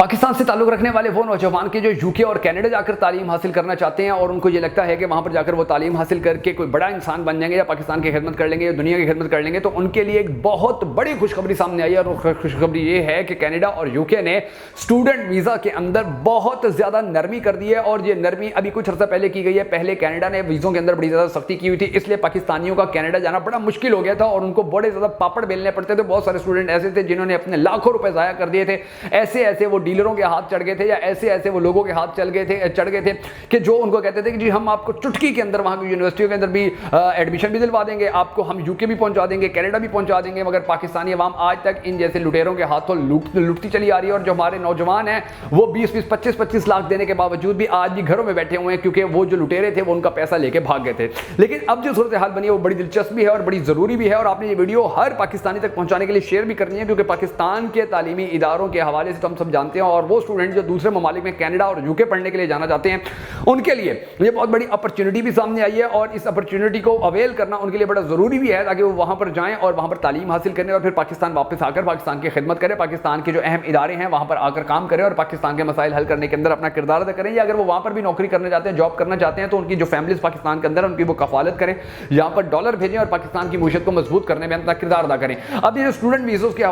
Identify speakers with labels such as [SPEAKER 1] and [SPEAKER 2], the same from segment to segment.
[SPEAKER 1] पाकिस्तान से ताल्लुक़ रखने वाले वो नौजवान के जो यूके और कनाडा जाकर तालीम हासिल करना चाहते हैं और उनको ये लगता है कि वहाँ पर जाकर वो तालीम हासिल करके कोई बड़ा इंसान बन जाएंगे या पाकिस्तान की खिदमत कर लेंगे या दुनिया की खिदमत कर लेंगे, तो उनके लिए एक बहुत बड़ी खुशखबरी सामने आई है। और खुशखबरी ये है कि कनाडा और यूके ने स्टूडेंट वीज़ा के अंदर बहुत ज़्यादा नरमी कर दी है। और ये नरमी अभी कुछ अर्सा पहले की गई है। पहले कनाडा ने वीज़ों के अंदर बड़ी ज़्यादा सख्ती की हुई थी, इसलिए पाकिस्तानियों का कनाडा जाना बड़ा मुश्किल हो गया था और उनको बड़े ज़्यादा पापड़ बेलने पड़ते थे। बहुत सारे स्टूडेंट ऐसे थे जिन्होंने अपने लाखों रुपए ज़ाया कर दिए थे। ऐसे ऐसे वो डीलरों के हाथ चढ़ गए थे या ऐसे ऐसे वो लोगों के हाथ चढ़ गए थे कि जो उनको कहते थे कि जी हम आपको चुटकी के अंदर वहाँ की यूनिवर्सिटियों के अंदर भी एडमिशन भी दिलवा देंगे, आपको हम यूके भी पहुंचा देंगे, कनाडा भी पहुंचा देंगे। मगर पाकिस्तानी अवाम आज तक इन जैसे लुटेरों के हाथों लुटती चली आ रही है। और जो हमारे नौजवान हैं वो 20-20, 25-25 लाख देने के बावजूद भी आज भी घरों में बैठे हुए हैं, क्योंकि वो जो लुटेरे थे वो उनका पैसा लेके भाग गए थे। लेकिन अब जो सूरत हाल बनी है वो बड़ी दिलचस्प भी है और बड़ी ज़रूरी भी है। और आपने ये वीडियो हर पाकिस्तानी तक पहुंचाने के लिए शेयर भी करनी है, क्योंकि पाकिस्तान के तालीमी इदारों के हवाले से तो हम सब जानते हैं, और वो स्टूडेंट जो दूसरे ममालिक में कनाडा और यूके पढ़ने के लिए जाना चाहते हैं उनके लिए ये बहुत बड़ी अपॉर्चुनिटी भी सामने आई है। और इस अपॉर्चुनिटी को अवेल करना उनके लिए बड़ा ज़रूरी भी है, ताकि वो वहाँ पर जाएं और वहाँ पर तालीम हासिल करें और फिर पाकिस्तान वापस आकर पाकिस्तान की खिदमत करें, पाकिस्तान के जो अहम इदारे हैं वहाँ पर आकर काम करें और पाकिस्तान के मसाइल हल करने के अंदर अपना किरदार अदा करें। या अगर वो वहाँ पर भी नौकरी करना चाहते हैं, जॉब करना चाहते हैं, तो उनकी जो फैमिलीज पाकिस्तान के अंदर उनकी वो कफालत करें, यहाँ पर डॉलर भेजें और पाकिस्तान की मीशत को मजबूत करने में अपना किरदार अदा करें। अब ये जो स्टूडेंट वीज़ों के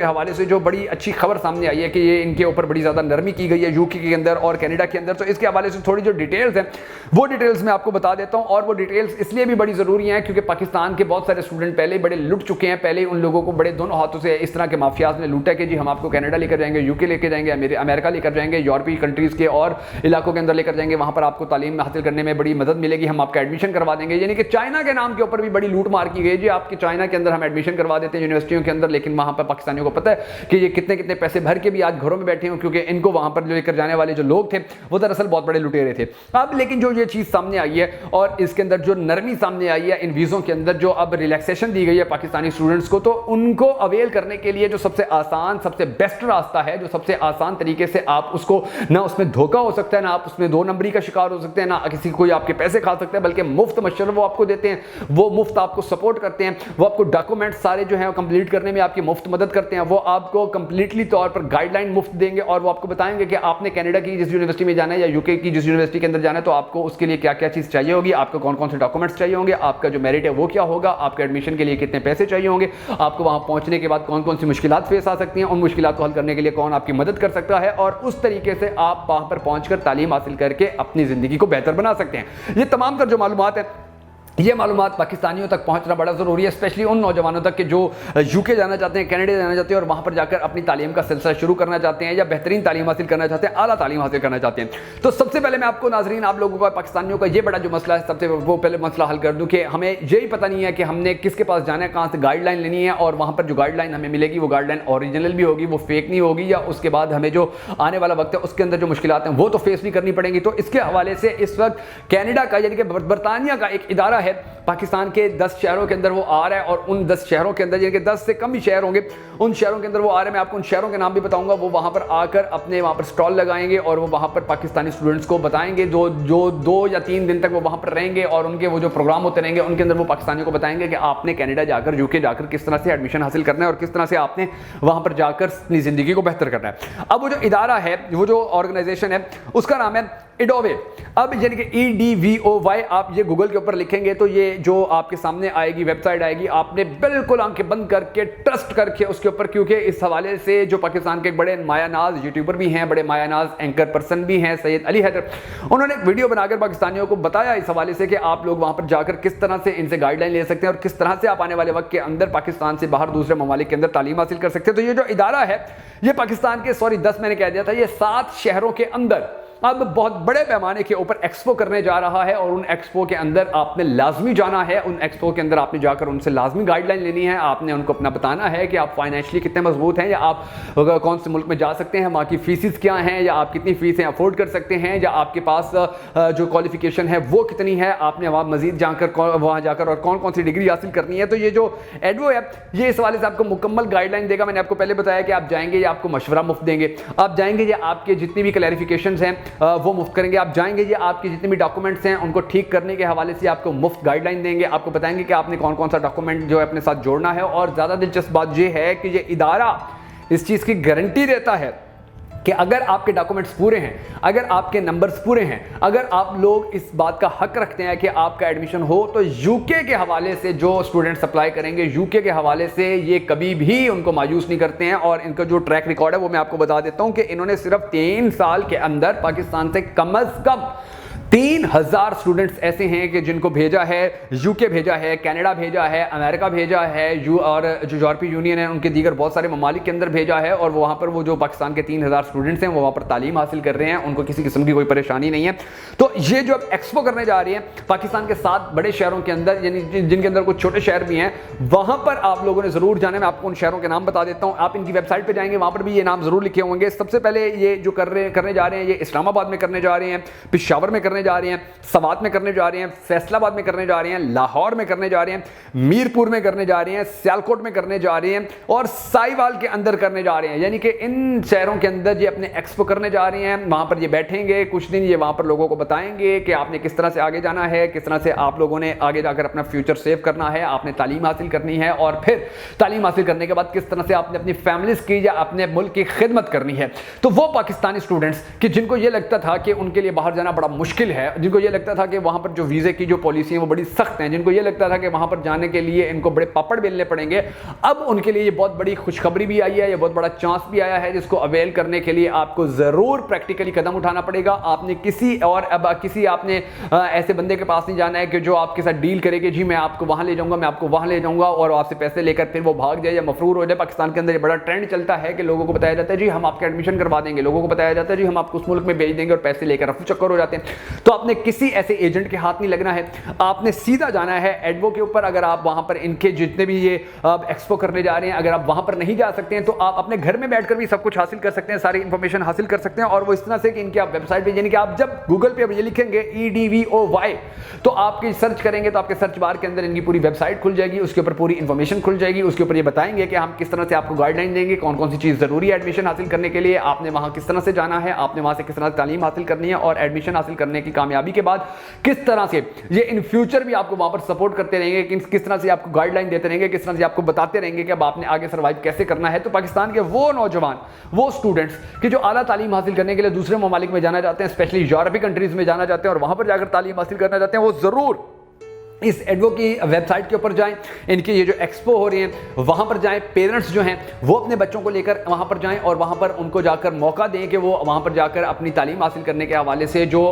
[SPEAKER 1] हवाले से जो बड़ी अच्छी खबर सामने आई है कि ये इनके ऊपर बड़ी ज़्यादा नरमी की गई है यूके के अंदर और कनाडा के अंदर, तो इसके हवाले से थोड़ी जो डिटेल्स हैं वो डिटेल्स मैं आपको बता देता हूं। और वो डिटेल्स इसलिए भी बड़ी ज़रूरी हैं क्योंकि पाकिस्तान के बहुत सारे स्टूडेंट पहले ही बड़े लुट चुके हैं। पहले उन लोगों को बड़े दोनों हाथों से इस तरह के माफियाज ने लूटा कि जी हम आपको कनाडा लेकर जाएंगे, यूके लेकर जाएंगे, अमेरिका लेकर जाएंगे, यूरोपीय कंट्रीज़ के और इलाकों के अंदर लेकर जाएंगे, वहाँ पर आपको तालीम हासिल करने में बड़ी मदद मिलेगी, हम आपका एडमिशन करवा देंगे। यानी कि चाइना के नाम के ऊपर भी बड़ी लूट मार की गई जी, आपके चाइना के अंदर हम एडमिशन करवा देते हैं यूनिवर्सिटियों के अंदर, लेकिन वहाँ पर पाकिस्तानियों को पता है कि ये कितने कितने पैसे भर के भी आज घरों में बैठे हों, क्योंकि इनको वहाँ पर लेकर जाने वाले जो लोग थे वो दरअसल बहुत बड़े लुटेरे थे। अब लेकिन जो ये चीज़ सामने आई है और इसके अंदर जो नरमी सामने आई है इन वीज़ों के अंदर, जो अब रिलैक्सेशन दी गई है पाकिस्तानी स्टूडेंट्स को, तो उनको अवेल करने के लिए जो सबसे आसान सबसे बेस्ट रास्ता है, जो सबसे आसान तरीके से आप उसको ना उसमें धोखा हो सकता है, ना आप उसमें दो नंबरी का शिकार हो सकते हैं, ना किसी कोई आपके पैसे खा सकता है, बल्कि मुफ्त मशवरा वो आपको देते हैं, वो मुफ्त आपको सपोर्ट करते हैं, वो आपको डॉक्यूमेंट सारे जो है कंप्लीट करने में आपकी मुफ्त मदद करते हैं, वो आपको कंप्लीटली तौर पर गाइडलाइन मुफ्त देंगे और वो आपको बताएंगे कि आपने कनाडा की जिस यूनिवर्सिटी में जाना है या यूके की जिस यूनिवर्सिटी के अंदर जाना है तो आपको उसके लिए क्या क्या चीज़ चाहिए होगी, आपको कौन कौन से डॉक्यूमेंट्स चाहिए होंगे, आपका जो मेरिट है वो क्या होगा, आपके एडमिशन के लिए कितने पैसे चाहिए होंगे, आपको वहाँ पहुँचने के बाद कौन कौन सी मुश्किलात फेस आ सकती हैं, उन मुश्किलात को हल करने के लिए कौन आपकी मदद कर सकता है, और उस तरीके से आप वहाँ पर पहुँचकर तालीम हासिल करके अपनी ज़िंदगी को बेहतर बना सकते हैं। ये तमाम तर जो मालूमात है ये मालूमात पाकिस्तानियों तक पहुंचना बड़ा ज़रूरी है, स्पेशली उन नौजवानों तक कि जो यूके जाना चाहते हैं, कनाडा जाना चाहते हैं और वहाँ पर जाकर अपनी तालीम का सिलसिला शुरू करना चाहते हैं या बेहतरीन तालीम हासिल करना चाहते हैं, आला तालीम हासिल करना चाहते हैं। तो सबसे पहले मैं आपको नाजरीन, आप लोगों का पाकिस्तानियों का ये बड़ा जो मसला है, सबसे वो पहले मसला हल कर दूँ कि हमें यही पता नहीं है कि हमने किसके पास जाना है, कहाँ से गाइडलाइन लेनी है, और वहाँ पर जो गाइडलाइन हमें मिलेगी वो गाइडलाइन ओरिजिनल भी होगी, वो फेक नहीं होगी, या उसके बाद हमें जो आने वाला वक्त है उसके अंदर जो मुश्किलात हैं वो तो फेस भी करनी पड़ेंगी। तो इसके हवाले से इस वक्त कनाडा का यानी कि बरतानिया का एक इदारा है, पाकिस्तान के 10 शहरों के अंदर वो आ रहा है, और उन 10 शहरों के अंदर यानी कि 10 से कम ही शहर होंगे, उन शहरों के अंदर वो आ रहे हैं। मैं आपको उन शहरों के नाम भी बताऊंगा। वो वहाँ पर आकर अपने वहाँ पर स्टॉल लगाएंगे और वो वहाँ पर पाकिस्तानी स्टूडेंट्स को बताएंगे, जो 2 या 3 दिन तक वो वहाँ पर रहेंगे और उनके वो जो प्रोग्राम होते रहेंगे उनके अंदर वो पाकिस्तानियों को बताएंगे कि आपने कनाडा जाकर, यूके जाकर किस तरह से एडमिशन हासिल करना है और किस तरह से आपने वहाँ पर जाकर अपनी ज़िंदगी को बेहतर करना है। अब वो जो इदारा है, वो जो ऑर्गेनाइजेशन है, उसका नाम है इडोवे। अब यानी कि EDVOY, आप ये गूगल के ऊपर लिखेंगे तो ये जो आपके सामने आएगी वेबसाइट आएगी, आपने बिल्कुल आंखें बंद करके ट्रस्ट करके उसके ऊपर, क्योंकि इस हवाले से जो पाकिस्तान के एक बड़े मायानाज यूट्यूबर भी हैं, बड़े मायानाज एंकर पर्सन भी हैं, सैयद अली हैदर, उन्होंने एक वीडियो बनाकर पाकिस्तानियों को बताया इस हवाले से कि आप लोग वहाँ पर जाकर किस तरह से इनसे गाइडलाइन ले सकते हैं और किस तरह से आप आने वाले वक्त के अंदर पाकिस्तान से बाहर दूसरे ममालिक के अंदर तालीम हासिल कर सकते हैं। तो ये जो इदारा है ये पाकिस्तान के 10 मैंने कह दिया था, ये 7 शहरों के अंदर अब बहुत बड़े पैमाने के ऊपर एक्सपो करने जा रहा है, और उन एक्सपो के अंदर आपने लाजमी जाना है, उन एक्सपो के अंदर आपने जाकर उनसे लाजमी गाइडलाइन लेनी है, आपने उनको अपना बताना है कि आप फाइनेंशियली कितने मजबूत हैं, या आप कौन से मुल्क में जा सकते हैं, वहाँ की फीसिस क्या हैं, या आप कितनी फीसें अफोर्ड कर सकते हैं, या आपके पास जो क्वालिफिकेशन है वो कितनी है, आपने वहाँ मजीद जाकर वहाँ जाकर और कौन कौन सी डिग्री हासिल करनी है। तो ये जो एडवो है ये इस हवाले से आपको मुकम्मल गाइडलाइन देगा। मैंने आपको पहले बताया कि आप जाएंगे या आपको मशवरा मुफ्त देंगे, आप जाएंगे या आपके जितनी भी क्लैरिफिकेशन हैं वो मुफ्त करेंगे, आप जाएंगे ये आपके जितने भी डॉक्यूमेंट्स हैं उनको ठीक करने के हवाले से आपको मुफ्त गाइडलाइन देंगे, आपको बताएंगे कि आपने कौन कौन सा डॉक्यूमेंट जो है अपने साथ जोड़ना है। और ज़्यादा दिलचस्प बात ये है कि ये इदारा इस चीज़ की गारंटी देता है کہ اگر آپ کے ڈاکومنٹس پورے ہیں, اگر آپ کے نمبرز پورے ہیں, اگر آپ لوگ اس بات کا حق رکھتے ہیں کہ آپ کا ایڈمیشن ہو, تو یو کے کے حوالے سے جو اسٹوڈنٹس اپلائی کریں گے, یو کے حوالے سے یہ کبھی بھی ان کو مایوس نہیں کرتے ہیں. اور ان کا جو ٹریک ریکارڈ ہے وہ میں آپ کو بتا دیتا ہوں کہ انہوں نے صرف 3 سال کے اندر پاکستان سے کم از کم 3000 اسٹوڈنٹس ایسے ہیں کہ جن کو بھیجا ہے, یو کے بھیجا ہے, کینیڈا بھیجا ہے, امریکہ بھیجا ہے, اور جو یورپی یونین ہے ان کے دیگر بہت سارے ممالک کے اندر بھیجا ہے, اور وہاں پر وہ جو پاکستان کے 3000 اسٹوڈنٹس ہیں وہ وہاں پر تعلیم حاصل کر رہے ہیں, ان کو کسی قسم کی کوئی پریشانی نہیں ہے. تو یہ جو اب ایکسپو کرنے جا رہی ہیں پاکستان کے 7 بڑے شہروں کے اندر, یعنی جن کے اندر کچھ چھوٹے شہر بھی ہیں, وہاں پر آپ لوگوں نے ضرور جانا ہے. میں آپ کو ان شہروں کے نام بتا دیتا ہوں, آپ ان کی ویب سائٹ پہ جائیں گے, وہاں پر بھی یہ نام ضرور لکھے ہوں گے. سب سے پہلے یہ جو کرنے جا رہے ہیں, یہ اسلام آباد میں کرنے جا رہے ہیں, پشاور میں کرنے جا رہے ہیں, سوات میں کرنے جا رہے ہیں, فیصل آباد میں کرنے جا رہے ہیں, لاہور میں کرنے جا رہے ہیں, میر پور میں کرنے جا رہے ہیں, سیالکوٹ میں کرنے جا رہے ہیں, اور سائیوال کے اندر کرنے جا رہے ہیں. یعنی کہ ان شہروں کے اندر یہ اپنے ایکسپو کرنے جا رہے ہیں. وہاں پر یہ بیٹھیں گے کچھ دن, یہ وہاں پر لوگوں کو بتائیں گے کہ آپ نے کس طرح سے آگے جانا ہے, کس طرح سے آپ لوگوں نے آگے جا کر اپنا فیوچر سیو کرنا ہے, آپ نے تعلیم حاصل کرنی ہے, اور پھر تعلیم حاصل کرنے کے بعد کس طرح سے آپ نے اپنی فیملیز کی یا اپنے ملک کی خدمت کرنی ہے. تو وہ پاکستانی اسٹوڈنٹس کہ جن کو یہ لگتا تھا کہ ان کے لیے باہر جانا بڑا مشکل ہے, جن کو یہ لگتا تھا کہ وہاں پر جو ویزے کی جو پالیسی ہیں وہ بڑی سخت ہیں, جن کو یہ لگتا تھا کہ وہاں پر جانے کے لیے ان کو بڑے پاپڑ بیلنے پڑیں گے, اب ان کے لیے یہ بہت بڑی خوشخبری بھی آئی ہے, یہ بہت بڑا چانس بھی آیا ہے, جس کو اویل کرنے کے لیے آپ کو ضرور پریکٹیکلی قدم اٹھانا پڑے گا. آپ نے آپ نے ایسے بندے کے پاس نہیں جانا ہے کہ جو آپ کے ساتھ ڈیل کرے کہ جی میں آپ کو وہاں لے جاؤں گا, میں آپ کو وہاں لے جاؤں گا, اور آپ سے پیسے لے کر پھر وہ بھاگ جائے یا مفرور ہو جائے. پاکستان کے اندر یہ بڑا ٹرینڈ چلتا ہے کہ لوگوں کو بتایا جاتا ہے جی ہم آپ کا ایڈمیشن کروا دیں گے, لوگوں کو بتایا جاتا ہے جی ہم آپ کو اس ملک میں بھیج دیں گے, اور پیسے لے کر رفو چکر ہو جاتے ہیں. تو آپ نے کسی ایسے ایجنٹ کے ہاتھ نہیں لگنا ہے, آپ نے سیدھا جانا ہے ایڈوو کے اوپر. اگر آپ وہاں پر ان کے جتنے بھی یہ ایکسپو کرنے جا رہے ہیں, اگر آپ وہاں پر نہیں جا سکتے ہیں تو آپ اپنے گھر میں بیٹھ کر بھی سب کچھ حاصل کر سکتے ہیں, ساری انفارمیشن حاصل کر سکتے ہیں. اور وہ اس طرح سے کہ ان کی آپ ویب سائٹ پہ, یعنی کہ آپ جب گوگل پہ یہ لکھیں گے EDVOY تو آپ کی سرچ کریں گے تو آپ کے سرچ بار کے اندر ان کی پوری ویب سائٹ کھل جائے گی, اس کے اوپر پوری انفارمیشن کھل جائے گی, اس کے اوپر یہ بتائیں گے کہ ہم کس طرح سے آپ کو گائیڈ لائن دیں گے, کون کون سی چیز ضروری ہے ایڈمیشن حاصل کرنے کے لیے, آپ نے وہاں کس طرح سے جانا ہے, آپ نے وہاں سے کس طرح سے تعلیم حاصل کرنی ہے, اور ایڈمیشن حاصل کرنے کی کامیابی کے بعد کس طرح سے یہ ان فیوچر بھی آپ کو وہاں پر سپورٹ کرتے رہیں گے, کس طرح سے آپ کو گائیڈ لائن دیتے رہیں گے, کس طرح سے آپ کو بتاتے رہیں گے کہ اب آپ نے آگے سروائیو کیسے کرنا ہے. تو پاکستان کے وہ نوجوان, وہ اسٹوڈنٹس کہ جو اعلیٰ تعلیم حاصل کرنے کے لیے دوسرے ممالک میں جانا چاہتے ہیں, اسپیشلی یورپی کنٹریز میں جانا چاہتے ہیں, اور وہاں پر جا کر تعلیم حاصل کرنا چاہتے ہیں, وہ ضرور اس ایڈوو کی ویب سائٹ کے اوپر جائیں. ان کی یہ جو ایکسپو ہو رہی ہیں وہاں پر جائیں, پیرنٹس جو ہیں وہ اپنے بچوں کو لے کر وہاں پر جائیں, اور وہاں پر ان کو جا کر موقع دیں کہ وہ وہاں پر جا کر اپنی تعلیم حاصل کرنے کے حوالے سے جو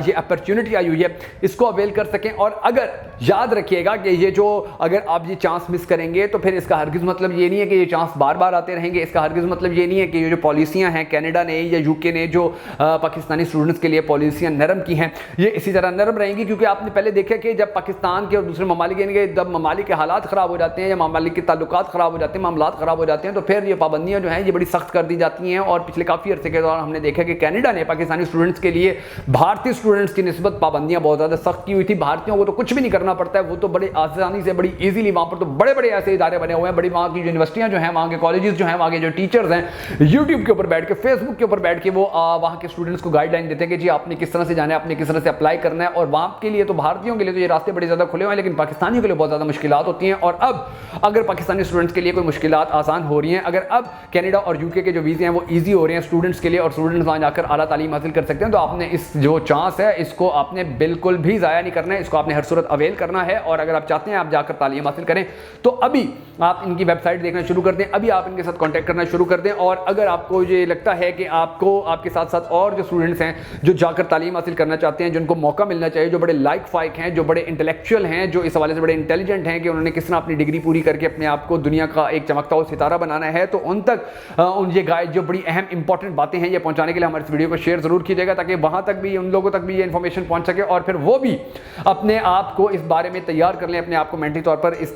[SPEAKER 1] یہ اپرچونٹی آئی ہوئی ہے اس کو اویل کر سکیں. اور اگر یاد رکھیے گا کہ یہ جو اگر آپ یہ چانس مس کریں گے تو پھر اس کا ہرگز مطلب یہ نہیں ہے کہ یہ چانس بار بار آتے رہیں گے. اس کا ہرگز مطلب یہ نہیں ہے کہ یہ جو پالیسیاں ہیں کینیڈا نے یا یو کے نے جو پاکستانی اسٹوڈنٹس کے لیے پالیسیاں نرم کی ہیں یہ اسی طرح نرم رہیں گی, کیونکہ آپ نے پہلے دیکھا کہ جب پاکستان کے اور دوسرے ممالک کے جب ممالک کے حالات خراب ہو جاتے ہیں یا ممالک کے تعلقات خراب ہو جاتے ہیں, معاملات خراب ہو جاتے ہیں, تو پھر یہ پابندیاں جو ہیں یہ بڑی سخت کر دی جاتی ہیں. اور پچھلے کافی عرصے کے دوران ہم نے دیکھا کہ کینیڈا نے پاکستانی اسٹوڈنٹس کے لیے بھارتی اسٹوڈنٹس کی نسبت پابندیاں بہت زیادہ سخت کی ہوئی تھی. بھارتیوں کو تو کچھ بھی نہیں کرنا پڑتا ہے, وہ تو بڑے آسانی سے بڑی ایزیلی وہاں پر تو بڑے بڑے ایسے ادارے بنے ہوئے ہیں, بڑی وہاں کی یونیورسٹیاں جو ہیں, وہاں کے کالجز جو ہیں, وہاں کے جو ٹیچرز ہیں, یوٹیوب کے اوپر بیٹھ کے, فیس بک کے اوپر بیٹھ کے وہ وہاں کے اسٹوڈنٹس کو گائیڈ لائن دیتے ہیں کہ جی آپ نے کس طرح سے جانا ہے, آپ نے کس طرح سے اپلائی کرنا ہے. اور وہاں کے لیے تو بھارتیوں کے لیے تو یہ راستے بڑے زیادہ کھلے ہوئے ہیں, لیکن پاکستانیوں کے لیے بہت زیادہ مشکلات ہوتی ہیں. اور اب اگر پاکستانی اسٹوڈنٹس کے لیے کوئی مشکلات آسان ہو رہی ہیں, اگر اب کینیڈا اور یو کے جو ویزے ہیں وہ ایزی ہو رہے ہیں اسٹوڈنٹس کے لیے, اور اسٹوڈنٹس وہاں جا کر اعلیٰ تعلیم حاصل کر سکتے ہیں, تو آپ نے اس جو چانس ہے اس کو آپ نے بالکل بھی ضائع نہیں کرنا ہے, اس کو آپ نے ہر صورت اویل کرنا ہے. اور اگر آپ چاہتے ہیں آپ جا کر تعلیم حاصل کریں تو ابھی آپ ان کی ویب سائٹ دیکھنا شروع کر دیں, ابھی آپ ان کے ساتھ کانٹیکٹ کرنا شروع کر دیں. اور اگر آپ کو یہ لگتا ہے کہ آپ کو آپ کے ساتھ ساتھ اور جو اسٹوڈنٹس ہیں جو جا کر تعلیم حاصل کرنا چاہتے ہیں, جن کو موقع ملنا چاہیے, جو بڑے لائق فائق ہیں, جو بڑے انٹلیکچوئل ہیں, جو اس حوالے سے بڑے انٹیلیجنٹ ہیں کہ انہوں نے کس طرح اپنی ڈگری پوری کر کے اپنے آپ کو دنیا کا ایک چمکتا ہوا ستارہ بنانا ہے, تو ان تک ان یہ گائیڈ جو بڑی اہم امپورٹنٹ باتیں ہیں یہ پہنچانے کے لیے ہمارے اس ویڈیو کو شیئر ضرور کیجیے گا, تاکہ وہاں تک بھی ان لوگوں تک بھی یہ انفارمیشن پہنچ سکے, اور پھر وہ بھی اپنے آپ کو اس بارے میں تیار کر لیں, اپنے آپ کو مینٹلی طور پر اس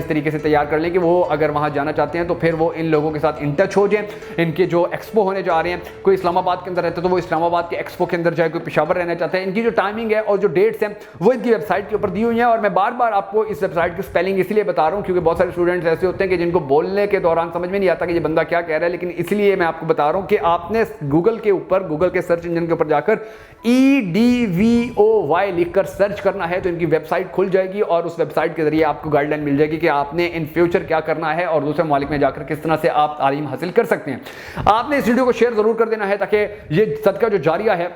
[SPEAKER 1] طریقے سے تیار کر لیں کہ وہ اگر وہاں جانا چاہتے ہیں تو پھر وہ ان لوگوں کے ساتھ ان ٹچ ہو جائیں. ان کے جو ایکسپو ہونے جا رہے ہیں, کوئی اسلام آباد کے اندر رہتا ہے تو وہ اسلام آباد کے ایکسپو کے اندر جائے, کوئی پشاور رہنا چاہتا ہے. ان کی جو ٹائمنگ ہے اور جو ڈیٹس ہیں وہ ان کی ویب سائٹ کے اوपर دی ہوئی ہیں, اور میں بار بار آپ کو اس ویب سائٹ کی اسپیلنگ اس لیے بتا رہا ہوں کیونکہ بہت سارے اسٹوڈنٹس ایسے ہوتے ہیں کہ جن کو بولنے کے دوران سمجھ میں نہیں آتا کہ یہ بندہ کیا کہہ رہا ہے, لیکن اس لیے میں آپ کو بتا رہا ہوں کہ آپ نے گوگل کے اوپر, گوگل کے سرچ انجن کے اوپر جا کر EDVOY لکھ کر سرچ کرنا ہے تو ان کی ویب سائٹ کھل جائے گی, اور اس ویب سائٹ کے ذریعے آپ کو گائیڈ لائن مل جائے گی کہ آپ نے ان فیوچر کیا کرنا ہے اور دوسرے ممالک میں جا کر کس طرح سے آپ تعلیم حاصل کر سکتے ہیں. آپ نے اس ویڈیو کو شیئر ضرور کر دینا ہے تاکہ یہ صدقہ جو جاریہ ہے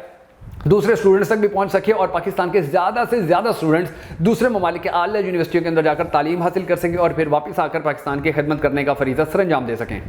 [SPEAKER 1] دوسرے اسٹوڈنٹس تک بھی پہنچ سکے اور پاکستان کے زیادہ سے زیادہ اسٹوڈنٹس دوسرے ممالک کے اعلیٰ یونیورسٹیوں کے اندر جا کر تعلیم حاصل کر سکیں اور پھر واپس آ کر پاکستان کی خدمت کرنے کا فریضہ سر انجام دے سکیں.